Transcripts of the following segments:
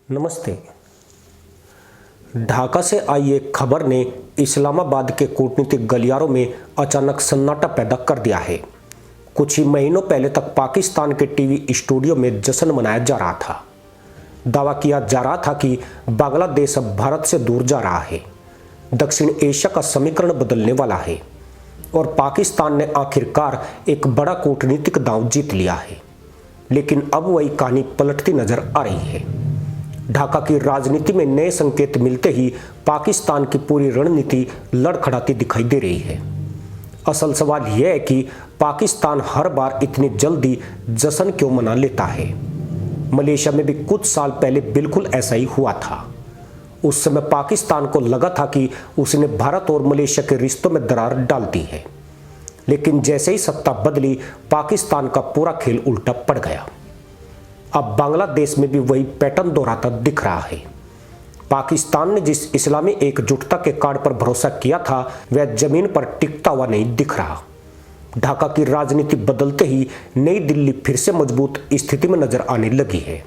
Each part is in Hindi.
नमस्ते। ढाका से आई एक खबर ने इस्लामाबाद के कूटनीतिक गलियारों में अचानक सन्नाटा पैदा कर दिया है। कुछ ही महीनों पहले तक पाकिस्तान के टीवी स्टूडियो में जश्न मनाया जा रहा था। दावा किया जा रहा था कि बांग्लादेश अब भारत से दूर जा रहा है, दक्षिण एशिया का समीकरण बदलने वाला है और पाकिस्तान ने आखिरकार एक बड़ा कूटनीतिक दांव जीत लिया है। लेकिन अब वही कहानी पलटती नजर आ रही है। ढाका की राजनीति में नए संकेत मिलते ही पाकिस्तान की पूरी रणनीति लड़खड़ाती दिखाई दे रही है। असल सवाल यह है कि पाकिस्तान हर बार इतनी जल्दी जश्न क्यों मना लेता है। मलेशिया में भी कुछ साल पहले बिल्कुल ऐसा ही हुआ था। उस समय पाकिस्तान को लगा था कि उसने भारत और मलेशिया के रिश्तों में दरार डाल दी है, लेकिन जैसे ही सत्ता बदली पाकिस्तान का पूरा खेल उल्टा पड़ गया। अब बांग्लादेश में भी वही पैटर्न दोहराता दिख रहा है। पाकिस्तान ने जिस इस्लामी एकजुटता के कार्ड पर भरोसा किया था वह जमीन पर टिकता हुआ नहीं दिख रहा। ढाका की राजनीति बदलते ही नई दिल्ली फिर से मजबूत स्थिति में नजर आने लगी है।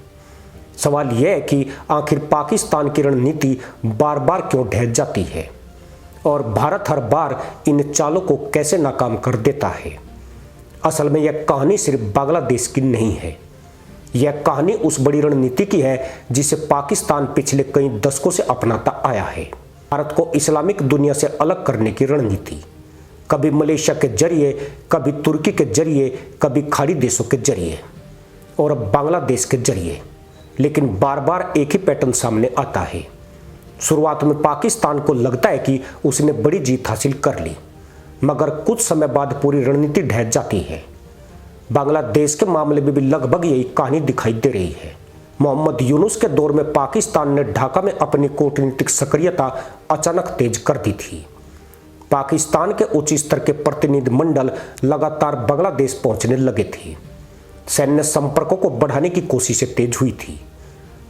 सवाल यह है कि आखिर पाकिस्तान की रणनीति बार बार क्यों ढह जाती है और भारत हर बार इन चालों को कैसे नाकाम कर देता है। असल में यह कहानी सिर्फ बांग्लादेश की नहीं है। यह कहानी उस बड़ी रणनीति की है जिसे पाकिस्तान पिछले कई दशकों से अपनाता आया है। भारत को इस्लामिक दुनिया से अलग करने की रणनीति, कभी मलेशिया के जरिए, कभी तुर्की के जरिए, कभी खाड़ी देशों के जरिए और अब बांग्लादेश के जरिए। लेकिन बार बार एक ही पैटर्न सामने आता है। शुरुआत में पाकिस्तान को लगता है कि उसने बड़ी जीत हासिल कर ली, मगर कुछ समय बाद पूरी रणनीति ढह जाती है। बांग्लादेश के मामले में भी लगभग यही कहानी दिखाई दे रही है। मोहम्मद यूनुस के दौर में पाकिस्तान ने ढाका में अपनी कूटनीतिक सक्रियता अचानक तेज कर दी थी। पाकिस्तान के उच्च स्तर के प्रतिनिधिमंडल लगातार बांग्लादेश पहुंचने लगे थे। सैन्य संपर्कों को बढ़ाने की कोशिशें तेज हुई थी।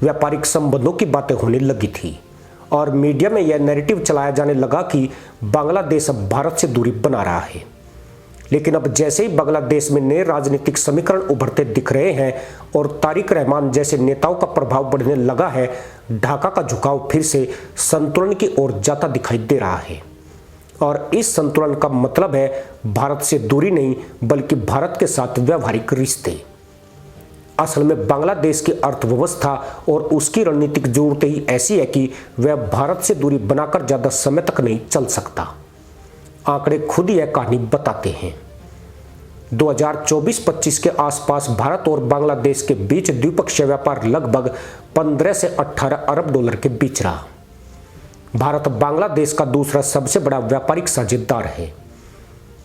व्यापारिक संबंधों की बातें होने लगी थी और मीडिया में यह नैरेटिव चलाया जाने लगा कि बांग्लादेश अब भारत से दूरी बना रहा है। लेकिन अब जैसे ही बांग्लादेश में नए राजनीतिक समीकरण उभरते दिख रहे हैं और तारिक रहमान जैसे नेताओं का प्रभाव बढ़ने लगा है, ढाका का झुकाव फिर से संतुलन की ओर जाता दिखाई दे रहा है। और इस संतुलन का मतलब है भारत से दूरी नहीं, बल्कि भारत के साथ व्यवहारिक रिश्ते। असल में बांग्लादेश की अर्थव्यवस्था और उसकी रणनीतिक जरूरतें ही ऐसी है कि वह भारत से दूरी बनाकर ज्यादा समय तक नहीं चल सकता। आंकड़े खुद यह कहानी बताते हैं। 2024-25 के आसपास भारत और बांग्लादेश के बीच द्विपक्षीय व्यापार लगभग 15 से 18 अरब डॉलर के बीच रहा। भारत बांग्लादेश का दूसरा सबसे बड़ा व्यापारिक साझेदार है।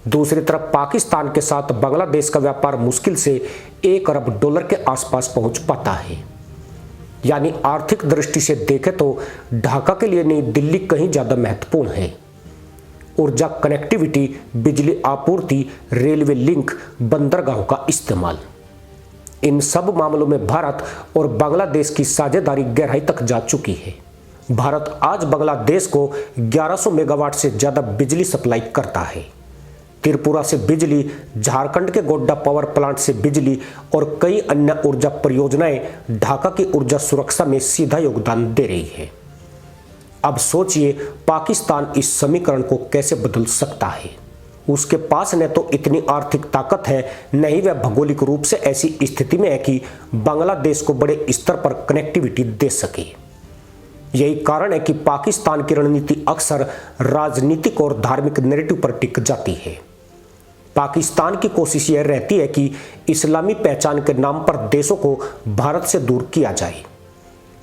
दूसरी तरफ पाकिस्तान के साथ बांग्लादेश का व्यापार मुश्किल से 1 अरब डॉलर के आसपास पहुंच पाता है। यानी आर्थिक दृष्टि से देखें तो ढाका के लिए नई दिल्ली कहीं ज्यादा महत्वपूर्ण है। ऊर्जा कनेक्टिविटी, बिजली आपूर्ति, रेलवे लिंक, बंदरगाहों का इस्तेमाल, इन सब मामलों में भारत और बांग्लादेश की साझेदारी गहराई तक जा चुकी है। भारत आज बांग्लादेश को 1100 मेगावाट से ज्यादा बिजली सप्लाई करता है। त्रिपुरा से बिजली, झारखंड के गोड्डा पावर प्लांट से बिजली और कई अन्य ऊर्जा परियोजनाएं ढाका की ऊर्जा सुरक्षा में सीधा योगदान दे रही है। अब सोचिए पाकिस्तान इस समीकरण को कैसे बदल सकता है। उसके पास न तो इतनी आर्थिक ताकत है, न ही वह भौगोलिक रूप से ऐसी स्थिति में है कि बांग्लादेश को बड़े स्तर पर कनेक्टिविटी दे सके। यही कारण है कि पाकिस्तान की रणनीति अक्सर राजनीतिक और धार्मिक नैरेटिव पर टिक जाती है। पाकिस्तान की कोशिश यह रहती है कि इस्लामी पहचान के नाम पर देशों को भारत से दूर किया जाए,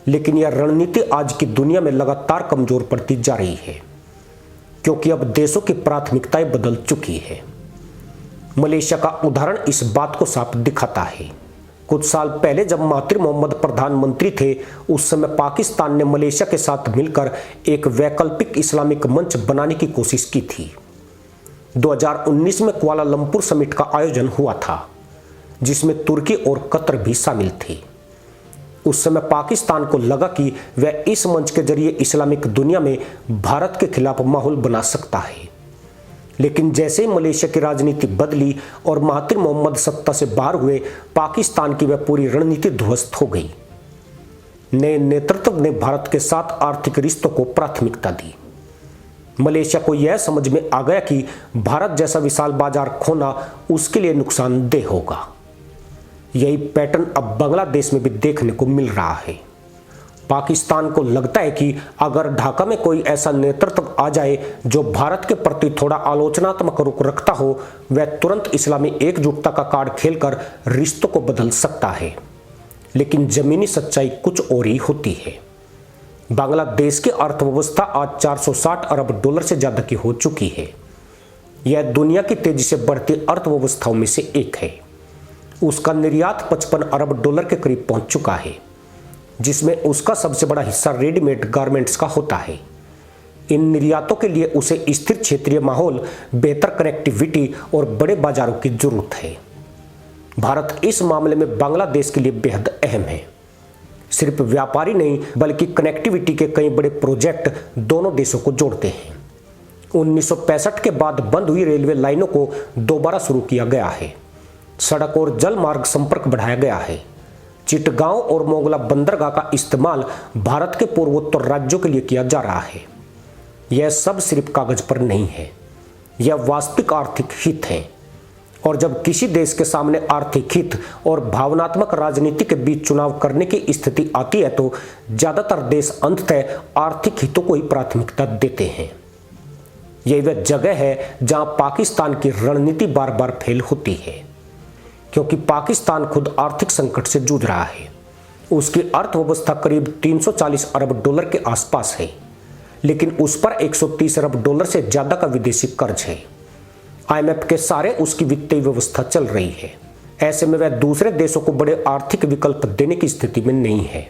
लेकिन यह रणनीति आज की दुनिया में लगातार कमजोर पड़ती जा रही है, क्योंकि अब देशों की प्राथमिकताएं बदल चुकी है। मलेशिया का उदाहरण इस बात को साफ दिखाता है। कुछ साल पहले जब महातिर मोहम्मद प्रधानमंत्री थे, उस समय पाकिस्तान ने मलेशिया के साथ मिलकर एक वैकल्पिक इस्लामिक मंच बनाने की कोशिश की थी। 2019 में कुआलालंपुर समिट का आयोजन हुआ था, जिसमें तुर्की और कतर भी शामिल थे। उस समय पाकिस्तान को लगा कि वह इस मंच के जरिए इस्लामिक दुनिया में भारत के खिलाफ माहौल बना सकता है। लेकिन जैसे ही मलेशिया की राजनीति बदली और महातिर मोहम्मद सत्ता से बाहर हुए, पाकिस्तान की वह पूरी रणनीति ध्वस्त हो गई। नए नेतृत्व ने भारत के साथ आर्थिक रिश्तों को प्राथमिकता दी। मलेशिया को यह समझ में आ गया कि भारत जैसा विशाल बाजार खोना उसके लिए नुकसानदेह होगा। यही पैटर्न अब बांग्लादेश में भी देखने को मिल रहा है। पाकिस्तान को लगता है कि अगर ढाका में कोई ऐसा नेतृत्व आ जाए जो भारत के प्रति थोड़ा आलोचनात्मक रुख रखता हो, वह तुरंत इस्लामी एकजुटता का कार्ड खेलकर रिश्तों को बदल सकता है। लेकिन जमीनी सच्चाई कुछ और ही होती है। बांग्लादेश की अर्थव्यवस्था आज 460 अरब डॉलर से ज्यादा की हो चुकी है। यह दुनिया की तेजी से बढ़ती अर्थव्यवस्थाओं में से एक है। उसका निर्यात 55 अरब डॉलर के करीब पहुंच चुका है, जिसमें उसका सबसे बड़ा हिस्सा रेडीमेड गारमेंट्स का होता है। इन निर्यातों के लिए उसे स्थिर क्षेत्रीय माहौल, बेहतर कनेक्टिविटी और बड़े बाजारों की जरूरत है। भारत इस मामले में बांग्लादेश के लिए बेहद अहम है। सिर्फ व्यापारी नहीं बल्कि कनेक्टिविटी के कई बड़े प्रोजेक्ट दोनों देशों को जोड़ते हैं। 1965 के बाद बंद हुई रेलवे लाइनों को दोबारा शुरू किया गया है। सड़क और जल मार्ग संपर्क बढ़ाया गया है। चिटगांव और मोगला बंदरगाह का इस्तेमाल भारत के पूर्वोत्तर राज्यों के लिए किया जा रहा है। यह सब सिर्फ कागज पर नहीं है, यह वास्तविक आर्थिक हित है। और जब किसी देश के सामने आर्थिक हित और भावनात्मक राजनीति के बीच चुनाव करने की स्थिति आती है तो ज्यादातर देश अंततः आर्थिक हितों को ही प्राथमिकता देते हैं। यही वह जगह है जहां पाकिस्तान की रणनीति बार बार फेल होती है, क्योंकि पाकिस्तान खुद आर्थिक संकट से जूझ रहा है। उसकी अर्थव्यवस्था करीब 340 अरब डॉलर के आसपास है, लेकिन उस पर 130 अरब डॉलर से ज्यादा का विदेशी कर्ज है। IMF के सारे उसकी वित्तीय व्यवस्था चल रही है। ऐसे में वह दूसरे देशों को बड़े आर्थिक विकल्प देने की स्थिति में नहीं है।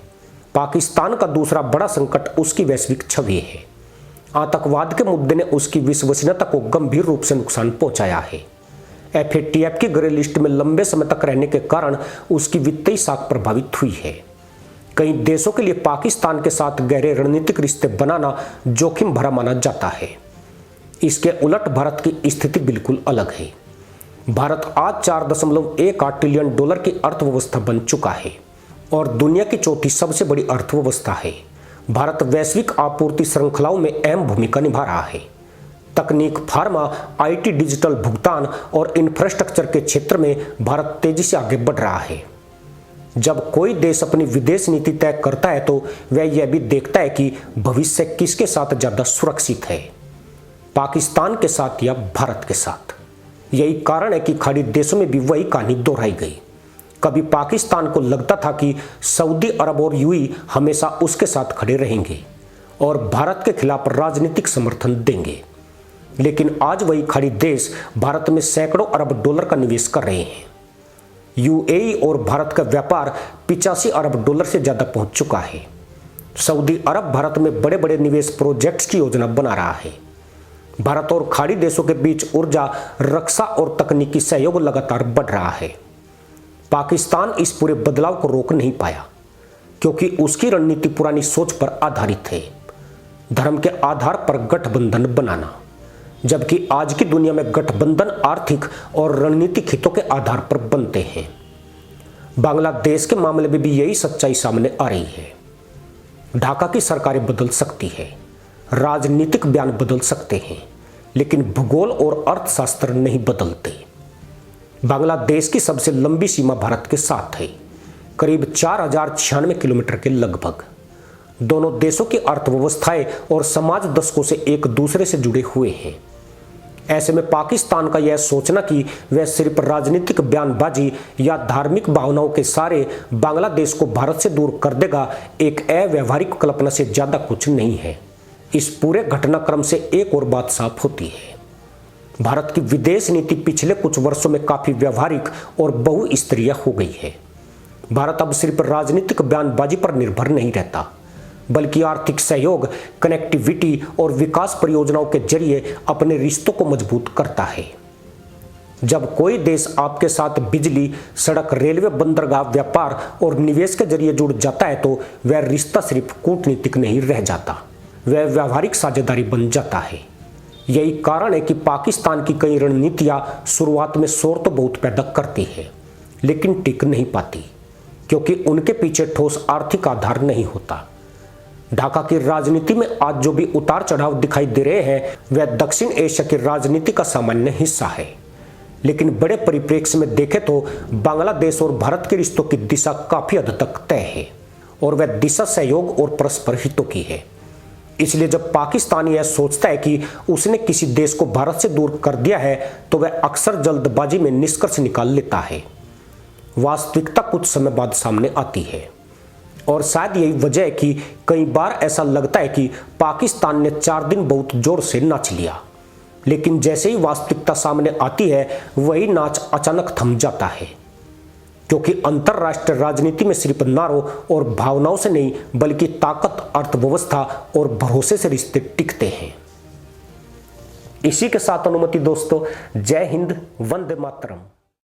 पाकिस्तान का दूसरा बड़ा संकट उसकी वैश्विक छवि है। आतंकवाद के मुद्दे ने उसकी विश्वसनीयता को गंभीर रूप से नुकसान पहुंचाया है। FATF की ग्रे लिस्ट में लंबे समय तक रहने के कारण उसकी वित्तीय साख प्रभावित हुई है। कई देशों के लिए पाकिस्तान के साथ गहरे रणनीतिक रिश्ते बनाना जोखिम भरा माना जाता है। इसके उलट भारत की स्थिति बिल्कुल अलग है। भारत आज 4.18 ट्रिलियन डॉलर की अर्थव्यवस्था बन चुका है और दुनिया की चौथी सबसे बड़ी अर्थव्यवस्था है। भारत वैश्विक आपूर्ति श्रृंखलाओं में अहम भूमिका निभा रहा है। तकनीक, फार्मा, IT, डिजिटल भुगतान और इंफ्रास्ट्रक्चर के क्षेत्र में भारत तेजी से आगे बढ़ रहा है। जब कोई देश अपनी विदेश नीति तय करता है तो वह यह भी देखता है कि भविष्य किसके साथ ज्यादा सुरक्षित है, पाकिस्तान के साथ या भारत के साथ। यही कारण है कि खाड़ी देशों में भी वही कहानी दोहराई गई। कभी पाकिस्तान को लगता था कि सऊदी अरब और UAE हमेशा उसके साथ खड़े रहेंगे और भारत के खिलाफ राजनीतिक समर्थन देंगे, लेकिन आज वही खाड़ी देश भारत में सैकड़ों अरब डॉलर का निवेश कर रहे हैं। UAE और भारत का व्यापार 85 अरब डॉलर से ज्यादा पहुंच चुका है। सऊदी अरब भारत में बड़े बड़े निवेश प्रोजेक्ट्स की योजना बना रहा है। भारत और खाड़ी देशों के बीच ऊर्जा, रक्षा और तकनीकी सहयोग लगातार बढ़ रहा है। पाकिस्तान इस पूरे बदलाव को रोक नहीं पाया, क्योंकि उसकी रणनीति पुरानी सोच पर आधारित है, धर्म के आधार पर गठबंधन बनाना, जबकि आज की दुनिया में गठबंधन आर्थिक और रणनीतिक हितों के आधार पर बनते हैं। बांग्लादेश के मामले में भी यही सच्चाई सामने आ रही है। ढाका की सरकारें बदल सकती है, राजनीतिक बयान बदल सकते हैं, लेकिन भूगोल और अर्थशास्त्र नहीं बदलते। बांग्लादेश की सबसे लंबी सीमा भारत के साथ है, करीब 4096 किलोमीटर के लगभग। दोनों देशों की अर्थव्यवस्थाएं और समाज दशकों से एक दूसरे से जुड़े हुए हैं। ऐसे में पाकिस्तान का यह सोचना कि वह सिर्फ राजनीतिक बयानबाजी या धार्मिक भावनाओं के सहारे बांग्लादेश को भारत से दूर कर देगा, एक अव्यावहारिक कल्पना से ज्यादा कुछ नहीं है। इस पूरे घटनाक्रम से एक और बात साफ होती है, भारत की विदेश नीति पिछले कुछ वर्षों में काफी व्यवहारिक और बहुस्तरीय हो गई है। भारत अब सिर्फ राजनीतिक बयानबाजी पर निर्भर नहीं रहता, बल्कि आर्थिक सहयोग, कनेक्टिविटी और विकास परियोजनाओं के जरिए अपने रिश्तों को मजबूत करता है। जब कोई देश आपके साथ बिजली, सड़क, रेलवे, बंदरगाह, व्यापार और निवेश के जरिए जुड़ जाता है तो वह रिश्ता सिर्फ कूटनीतिक नहीं रह जाता, वह व्यावहारिक साझेदारी बन जाता है। यही कारण है कि पाकिस्तान की कई रणनीतियां शुरुआत में शोर तो बहुत पैदा करती है, लेकिन टिक नहीं पाती, क्योंकि उनके पीछे ठोस आर्थिक आधार नहीं होता। ढाका की राजनीति में आज जो भी उतार चढ़ाव दिखाई दे रहे हैं वह दक्षिण एशिया की राजनीति का सामान्य हिस्सा है, लेकिन बड़े परिप्रेक्ष्य में देखें तो बांग्लादेश और भारत के रिश्तों की दिशा काफी हद तक तय है और वह दिशा सहयोग और परस्पर हितों की है। इसलिए जब पाकिस्तान यह सोचता है कि उसने किसी देश को भारत से दूर कर दिया है तो वह अक्सर जल्दबाजी में निष्कर्ष निकाल लेता है। वास्तविकता कुछ समय बाद सामने आती है और शायद यही वजह है कि कई बार ऐसा लगता है कि पाकिस्तान ने 4 दिन बहुत जोर से नाच लिया, लेकिन जैसे ही वास्तविकता सामने आती है वही नाच अचानक थम जाता है, क्योंकि अंतरराष्ट्रीय राजनीति में सिर्फ नारों और भावनाओं से नहीं बल्कि ताकत, अर्थव्यवस्था और भरोसे से रिश्ते टिकते हैं। इसी के साथ अनुमति दोस्तों, जय हिंद, वंदे मातरम।